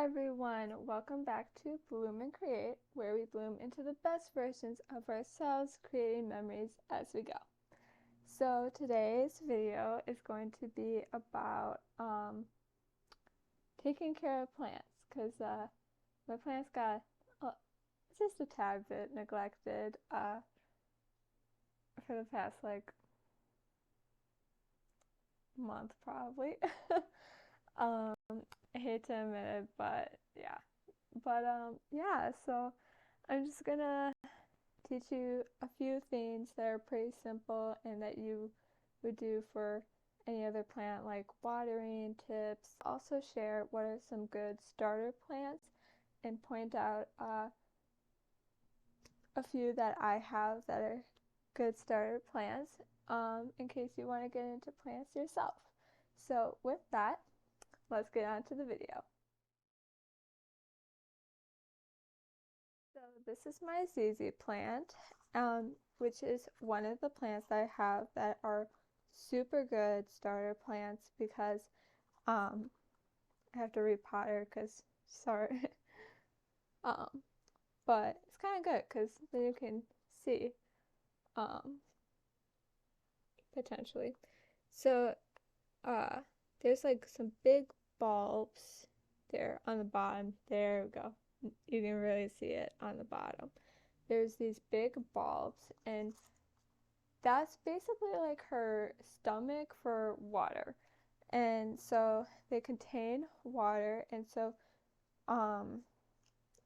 everyone, welcome back to Bloom and Create, where we bloom into the best versions of ourselves, creating memories as we go. So today's video is going to be about taking care of plants, because my plants got just a tad bit neglected for the past month probably. I hate to admit it, but yeah. Yeah, so I'm just gonna teach you a few things that are pretty simple and that you would do for any other plant, like watering tips. Also share what are some good starter plants and point out a few that I have that are good starter plants in case you want to get into plants yourself. So with that, let's get on to the video. So this is my ZZ plant, which is one of the plants that I have that are super good starter plants because I have to repot her because, sorry. But it's kind of good because then you can see potentially. So there's like some big bulbs there on the bottom. There we go. You can really see it on the bottom. There's these big bulbs, and that's basically like her stomach for water. And so they contain water, and so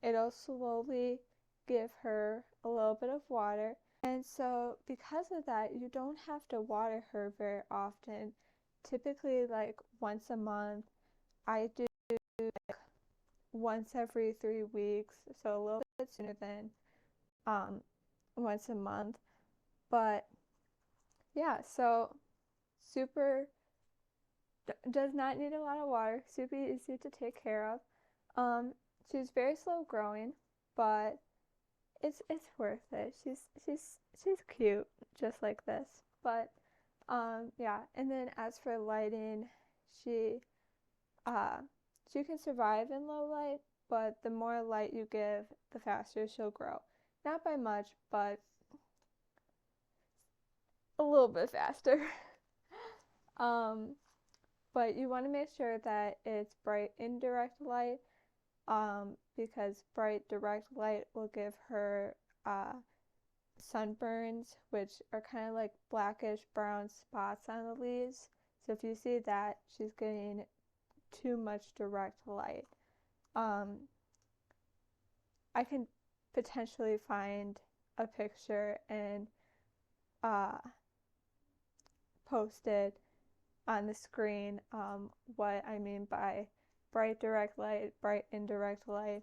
it'll slowly give her a little bit of water. And so because of that, you don't have to water her very often. Typically like once a month. I do like once every 3 weeks, so a little bit sooner than once a month. But yeah, so super does not need a lot of water, super easy to take care of. She's very slow growing, but it's worth it. She's cute just like this. But yeah, and then as for lighting, she can survive in low light, but the more light you give, the faster she'll grow. Not by much, but a little bit faster. But you want to make sure that it's bright indirect light, because bright direct light will give her sunburns, which are kind of like blackish brown spots on the leaves. So if you see that, she's getting too much direct light. I can potentially find a picture and post it on the screen, what I mean by bright direct light, bright indirect light,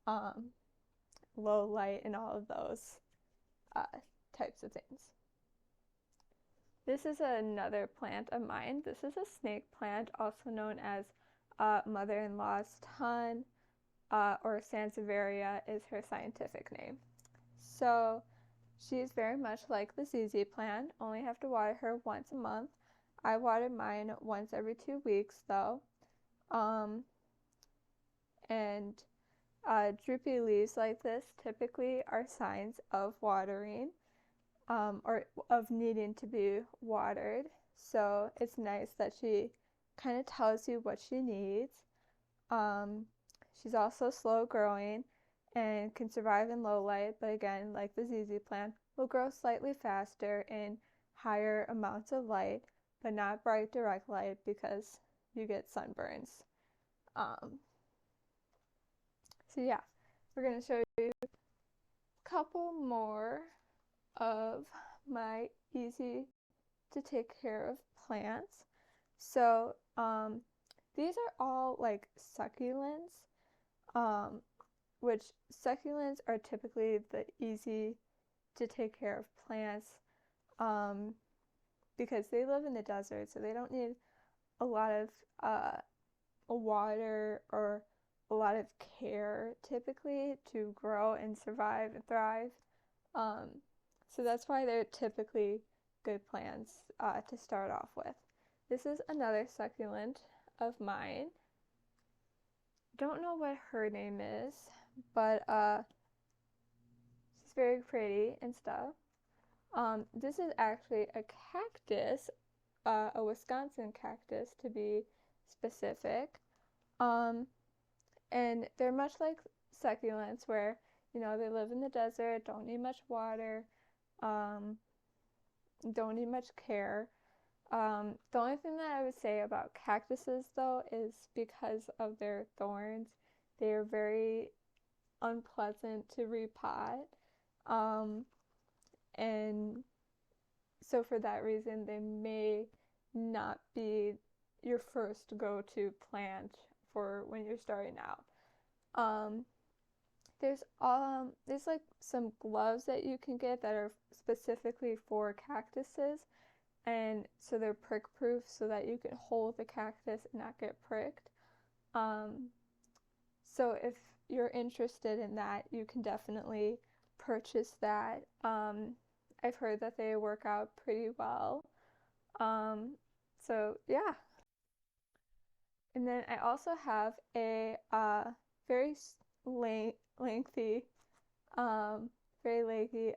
low light, and all of those types of things. This is another plant of mine. This is a snake plant, also known as mother-in-law's ton, or Sansevieria is her scientific name. So she's very much like the ZZ plant, only have to water her once a month. I water mine once every 2 weeks though. And droopy leaves like this typically are signs of watering, or of needing to be watered. So it's nice that she kind of tells you what she needs. She's also slow growing and can survive in low light, but again, like the ZZ plant, will grow slightly faster in higher amounts of light, but not bright direct light because you get sunburns. So yeah, we're going to show you a couple more of my easy to take care of plants. So these are all like succulents, which succulents are typically the easy to take care of plants, because they live in the desert, so they don't need a lot of water or a lot of care typically to grow and survive and thrive. So that's why they're typically good plants to start off with. This is another succulent of mine. don't know what her name is, but she's very pretty and stuff. This is actually a cactus, a Wisconsin cactus to be specific. Um, and they're much like succulents where, they live in the desert, don't need much water, um, don't need much care. The only thing that I would say about cactuses though is because of their thorns, they are very unpleasant to repot. Um, and so for that reason, they may not be your first go-to plant for when you're starting out. Um, there's like some gloves that you can get that are specifically for cactuses, and so they're prick proof so that you can hold the cactus and not get pricked. Um, so if you're interested in that, you can definitely purchase that. I've heard that they work out pretty well. Um, so yeah. And then I also have a very lengthy, um, very lengthy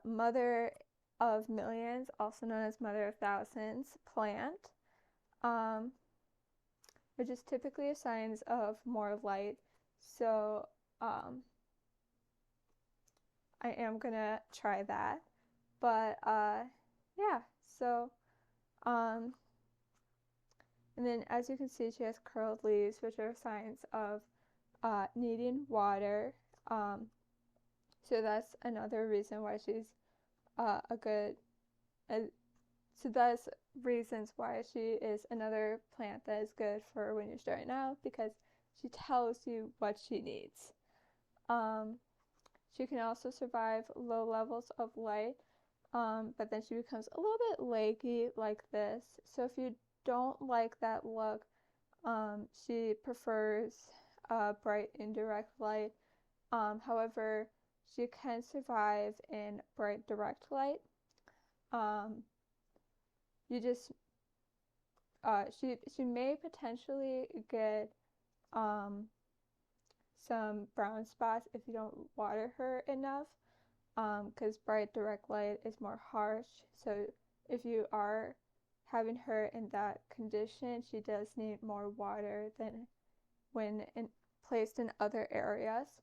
mother of millions, also known as mother of thousands plant, um, which is typically a sign of more light. So I am gonna try that. But yeah, so um, and then as you can see, she has curled leaves, which are signs of needing water. So that's another reason why she's a good. Uh, so that's reasons why she is another plant that is good for when you're starting out because she tells you what she needs. Um, she can also survive low levels of light, but then she becomes a little bit leggy like this. So if you don't like that look, she prefers bright indirect light. However, she can survive in bright direct light. You just she may potentially get some brown spots if you don't water her enough, because bright direct light is more harsh. So if you are having her in that condition, she does need more water than when placed in other areas.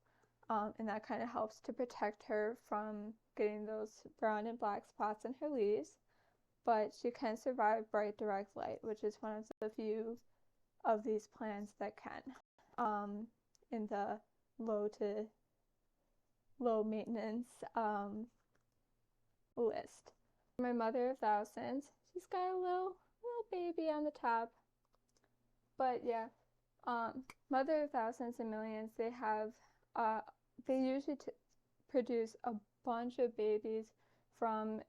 And that kind of helps to protect her from getting those brown and black spots in her leaves. But she can survive bright direct light, which is one of the few of these plants that can, in the low maintenance list. My mother of thousands, she's got a little baby on the top. But yeah, mother of thousands and millions, they usually produce a bunch of babies from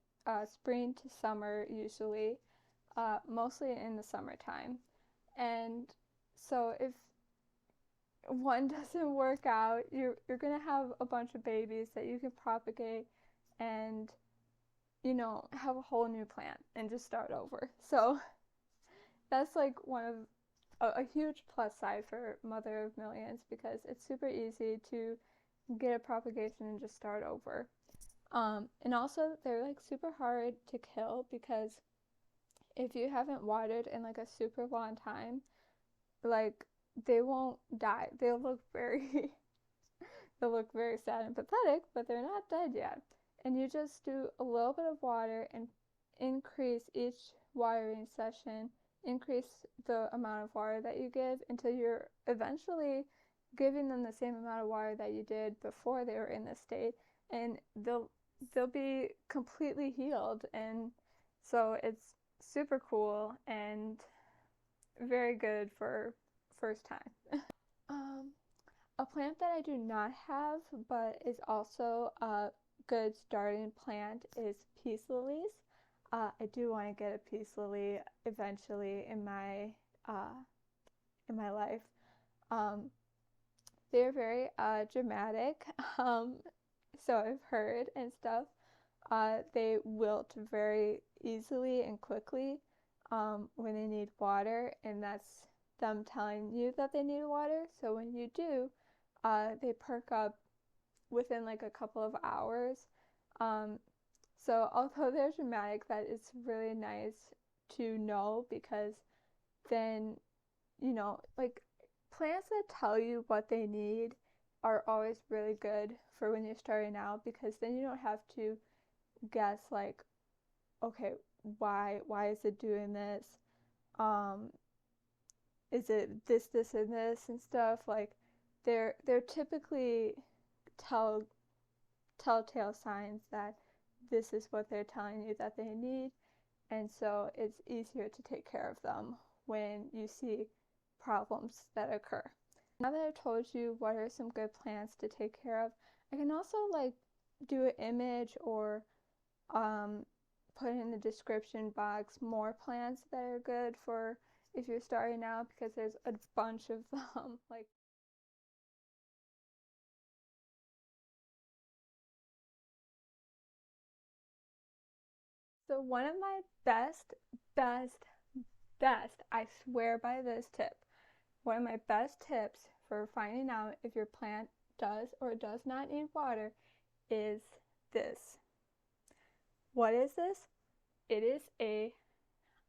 spring to summer usually, mostly in the summertime. And so if one doesn't work out, you're gonna have a bunch of babies that you can propagate and have a whole new plant and just start over. So that's like one of a huge plus side for mother of millions because it's super easy to get a propagation and just start over. And also they're like super hard to kill because if you haven't watered in like a super long time, like they won't die. They'll look very sad and pathetic, but they're not dead yet. And you just do a little bit of water and increase each watering session, increase the amount of water that you give until you're eventually giving them the same amount of water that you did before they were in this state, and they'll be completely healed. And so it's super cool and very good for first time. um, a plant that I do not have but is also a good starting plant is peace lilies. I do want to get a peace lily eventually in my life. Um, they're very dramatic, so I've heard and stuff. They wilt very easily and quickly when they need water, and that's them telling you that they need water. So when you do, they perk up within like a couple of hours. So although they're dramatic, that is really nice to know, because then, like, plants that tell you what they need are always really good for when you're starting out, because then you don't have to guess, like, okay, why is it doing this? Is it this, and this and stuff? Like, they're typically telltale signs that this is what they're telling you that they need, and so it's easier to take care of them when you see problems that occur. Now that I've told you what are some good plants to take care of, I can also like do an image or put in the description box more plants that are good for if you're starting out, because there's a bunch of them. Like, so one of my best, I swear by this tip, one of my best tips for finding out if your plant does or does not need water is this. What is this? It is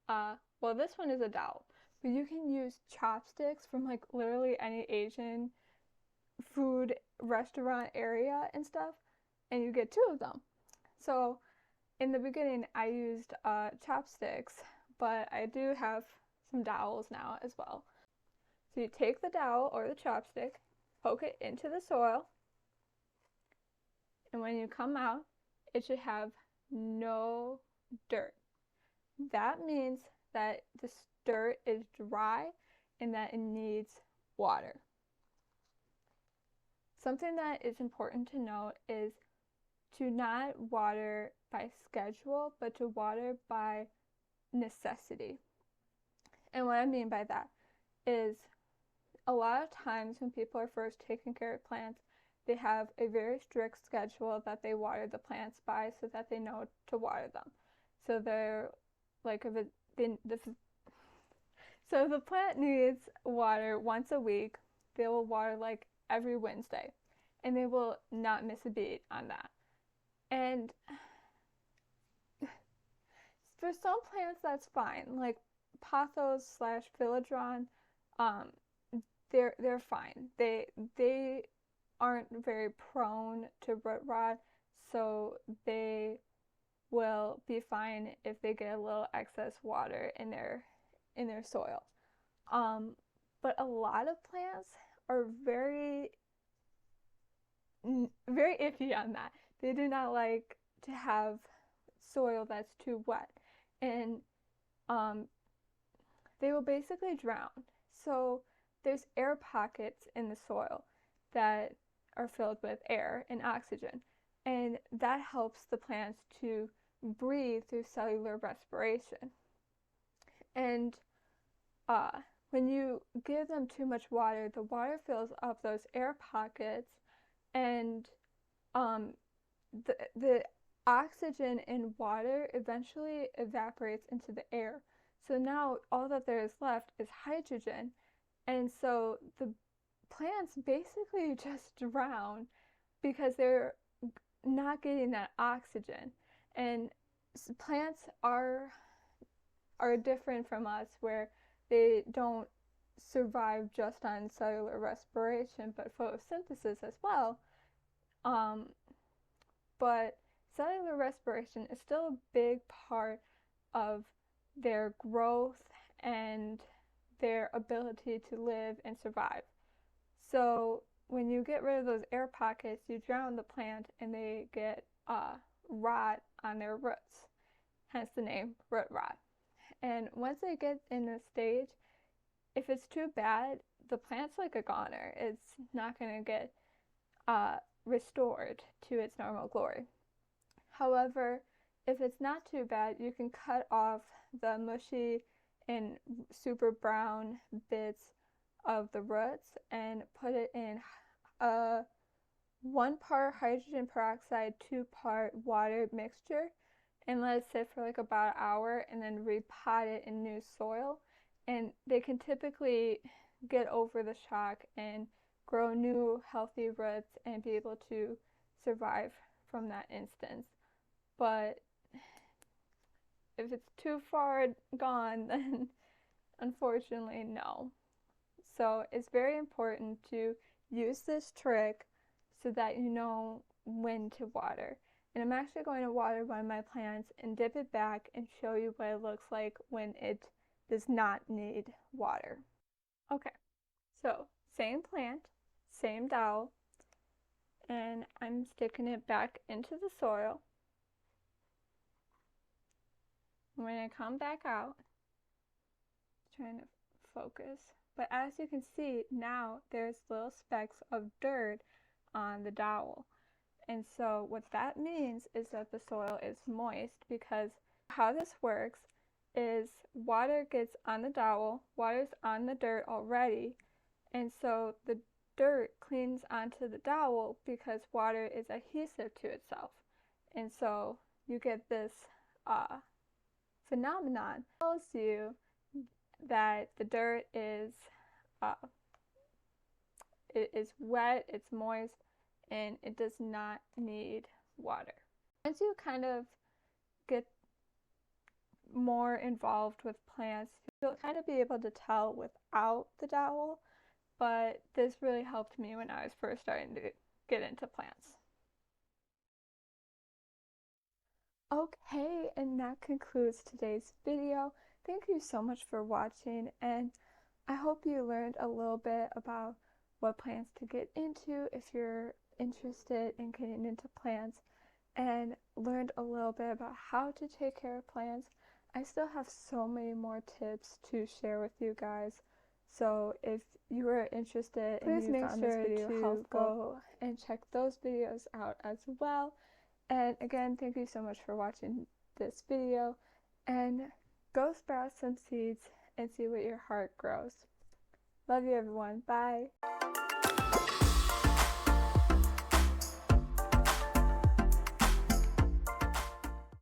well, this one is a dowel, but you can use chopsticks from like literally any Asian food restaurant area and stuff, and you get 2 of them. So in the beginning, I used chopsticks, but I do have some dowels now as well. So you take the dowel or the chopstick, poke it into the soil, and when you come out, it should have no dirt. That means that the dirt is dry and that it needs water. Something that is important to note is to not water by schedule, but to water by necessity. And what I mean by that is, a lot of times when people are first taking care of plants, they have a very strict schedule that they water the plants by so that they know to water them. So they're like, so if the plant needs water once a week, they will water like every Wednesday, and they will not miss a beat on that. And for some plants, that's fine. Like Pothos / Philodendron, they're fine. They aren't very prone to root rot, so they will be fine if they get a little excess water in their soil. But a lot of plants are very iffy on that. They do not like to have soil that's too wet, and they will basically drown. So there's air pockets in the soil that are filled with air and oxygen, and that helps the plants to breathe through cellular respiration. And when you give them too much water, the water fills up those air pockets, and the oxygen in water eventually evaporates into the air. So now all that there is left is hydrogen, and so the plants basically just drown because they're not getting that oxygen. And plants are different from us, where they don't survive just on cellular respiration, but photosynthesis as well. But cellular respiration is still a big part of their growth and their ability to live and survive. So when you get rid of those air pockets, you drown the plant and they get rot on their roots, hence the name root rot. And once they get in this stage, if it's too bad, the plant's like a goner. It's not going to get restored to its normal glory. However, if it's not too bad, you can cut off the mushy and super brown bits of the roots and put it in 1 part hydrogen peroxide, 2 part water mixture, and let it sit for like about an hour, and then repot it in new soil. and they can typically get over the shock and grow new healthy roots and be able to survive from that instance. But if it's too far gone, then unfortunately no. So it's very important to use this trick so that you know when to water. And I'm actually going to water one of my plants and dip it back and show you what it looks like when it does not need water. Okay, so same plant, same dowel, and I'm sticking it back into the soil. When I come back out, trying to focus, but as you can see now there's little specks of dirt on the dowel. And so what that means is that the soil is moist, because how this works is water gets on the dowel, water's on the dirt already, and so the dirt clings onto the dowel because water is adhesive to itself. And so you get this phenomenon that tells you that the dirt is it is wet, it's moist, and it does not need water. Once you kind of get more involved with plants, you'll kind of be able to tell without the dowel, but this really helped me when I was first starting to get into plants. Okay, and that concludes today's video. Thank you so much for watching, and I hope you learned a little bit about what plants to get into if you're interested in getting into plants, and learned a little bit about how to take care of plants. I still have so many more tips to share with you guys, so if you are interested and you found this video helpful, go and check those videos out as well. And again, thank you so much for watching this video, and go sprout some seeds and see what your heart grows. Love you everyone. Bye.